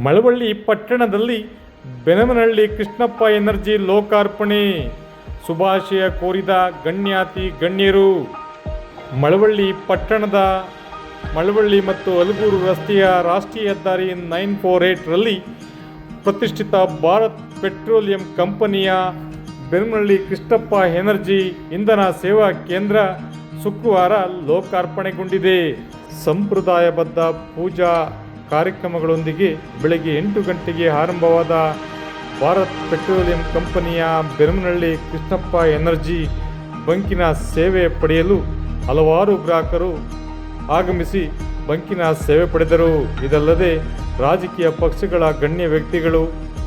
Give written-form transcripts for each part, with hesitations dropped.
ಮಳವಳ್ಳಿ ಪಟ್ಟಣದಲ್ಲಿ ಬೆನಮನಹಳ್ಳಿ ಕೃಷ್ಣಪ್ಪ ಎನರ್ಜಿ ಲೋಕಾರ್ಪಣೆ. ಶುಭಾಶಯ ಕೋರಿದ ಗಣ್ಯಾತಿ ಗಣ್ಯರು. ಮಳವಳ್ಳಿ ಪಟ್ಟಣದ ಮಳವಳ್ಳಿ ಮತ್ತು ಅಲಗೂರು ರಸ್ತೆಯ ರಾಷ್ಟ್ರೀಯ ಹೆದ್ದಾರಿ 948 ರಲ್ಲಿ ಪ್ರತಿಷ್ಠಿತ ಭಾರತ್ ಪೆಟ್ರೋಲಿಯಂ ಕಂಪನಿಯ ಬೆನಮನಹಳ್ಳಿ ಕೃಷ್ಣಪ್ಪ ಎನರ್ಜಿ ಇಂಧನ ಸೇವಾ ಕೇಂದ್ರ ಶುಕ್ರವಾರ ಲೋಕಾರ್ಪಣೆಗೊಂಡಿದೆ. ಸಂಪ್ರದಾಯಬದ್ಧ ಪೂಜಾ ಕಾರ್ಯಕ್ರಮಗಳೊಂದಿಗೆ ಬೆಳಗ್ಗೆ 8 ಗಂಟೆಗೆ ಆರಂಭವಾದ ಭಾರತ್ ಪೆಟ್ರೋಲಿಯಂ ಕಂಪನಿಯ ಬೆನಮನಹಳ್ಳಿ ಕೃಷ್ಣಪ್ಪ ಎನರ್ಜಿ ಬಂಕಿನ ಸೇವೆ ಪಡೆಯಲು ಹಲವಾರು ಗ್ರಾಹಕರು ಆಗಮಿಸಿ ಬಂಕಿನ ಸೇವೆ ಪಡೆದರು. ಇದಲ್ಲದೆ ರಾಜಕೀಯ ಪಕ್ಷಗಳ ಗಣ್ಯ ವ್ಯಕ್ತಿಗಳು,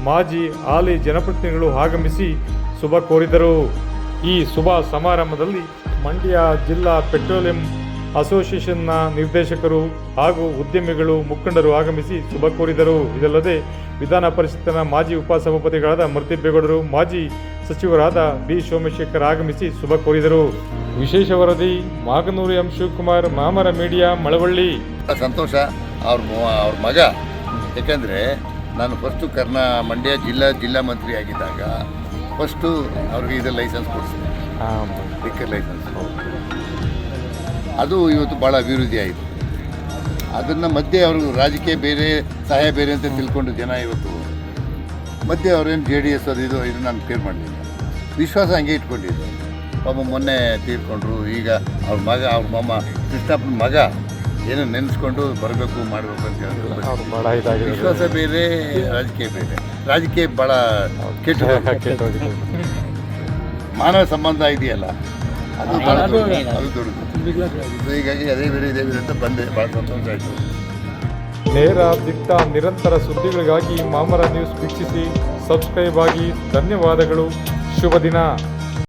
ಮಾಜಿ ಹಾಲಿ ಜನಪ್ರತಿನಿಧಿಗಳು ಆಗಮಿಸಿ ಶುಭ ಕೋರಿದರು. ಈ ಶುಭ ಸಮಾರಂಭದಲ್ಲಿ ಮಂಡ್ಯ ಜಿಲ್ಲಾ ಪೆಟ್ರೋಲಿಯಂ ಅಸೋಸಿಯೇಷನ್ನ ನಿರ್ದೇಶಕರು ಹಾಗೂ ಉದ್ಯಮಿಗಳು, ಮುಖಂಡರು ಆಗಮಿಸಿ ಶುಭ ಕೋರಿದರು. ಇದಲ್ಲದೆ ವಿಧಾನ ಪರಿಷತ್ತಿನ ಮಾಜಿ ಉಪಸಭಾಪತಿಗಳಾದ ಮರ್ತಿಬ್ಬೇಗೌಡರು, ಮಾಜಿ ಸಚಿವರಾದ ಬಿ ಸೋಮಶೇಖರ್ ಆಗಮಿಸಿ ಶುಭ ಕೋರಿದರು. ವಿಶೇಷ ವರದಿ ಮಾಗನೂರು ಎಂ ಶಿವಕುಮಾರ್, ಮಾಮರ ಮೀಡಿಯಾ, ಮಳವಳ್ಳಿ. ಸಂತೋಷ ಅವ್ರ ಮಗ. ಯಾಕೆಂದರೆ ನಾನು ಫಸ್ಟು ಮಂಡ್ಯ ಜಿಲ್ಲಾ ಮಂತ್ರಿ ಆಗಿದ್ದಾಗ ಫಸ್ಟು ಅವ್ರಿಗೆ ಇದು ಲೈಸೆನ್ಸ್ ಕೊಡಿಸಿದೆ, ಲಿಕ್ಕರ್ ಲೈಸೆನ್ಸ್. ಅದು ಇವತ್ತು ಭಾಳ ಅಭಿವೃದ್ಧಿ ಆಯಿತು. ಅದನ್ನು ಮಧ್ಯೆ ಅವರು ರಾಜಕೀಯ ಬೇರೆ, ಸಹಾಯ ಬೇರೆ ಅಂತ ತಿಳ್ಕೊಂಡು ಜನ ಇವತ್ತು ಮಧ್ಯೆ ಅವ್ರೇನು JDS ಇದು ನಾನು ಕೇರ್ ಮಾಡಲಿಲ್ಲ. ವಿಶ್ವಾಸ ಹಂಗೆ ಇಟ್ಕೊಂಡಿದ್ದೆ. ಪಾಪ ಮೊನ್ನೆ ತೀರ್ಕೊಂಡ್ರು. ಈಗ ಅವ್ರ ಮೊಮ್ಮ ಕೃಷ್ಣಪ್ಪನ ಮಗ ಏನೋ ನೆನೆಸ್ಕೊಂಡು ಬರಬೇಕು, ಮಾಡಬೇಕು ಅಂತ ಹೇಳಿದ್ರು. ವಿಶ್ವಾಸ ಬೇರೆ, ರಾಜಕೀಯ ಬೇರೆ. ರಾಜಕೀಯ ಭಾಳ ಕೆಟ್ಟ ಮಾನವ ಸಂಬಂಧ ಇದೆಯಲ್ಲ, ಅದು ದೊಡ್ಡದು. ಹೀಗಾಗಿ ಅದೇ ಬೇರೆ ಇದೇ ಬೇರೆ ಅಂತ ಬಂದೆ. ಭಾಳ ಸಂತೋಷ ಆಯಿತು. ನೇರ, ದಿಟ್ಟ, ನಿರಂತರ ಸುದ್ದಿಗಳಿಗಾಗಿ ಮಾಮರ ನ್ಯೂಸ್ ವೀಕ್ಷಿಸಿ, ಸಬ್ಸ್ಕ್ರೈಬ್ ಆಗಿ. ಧನ್ಯವಾದಗಳು. ಶುಭ ದಿನ.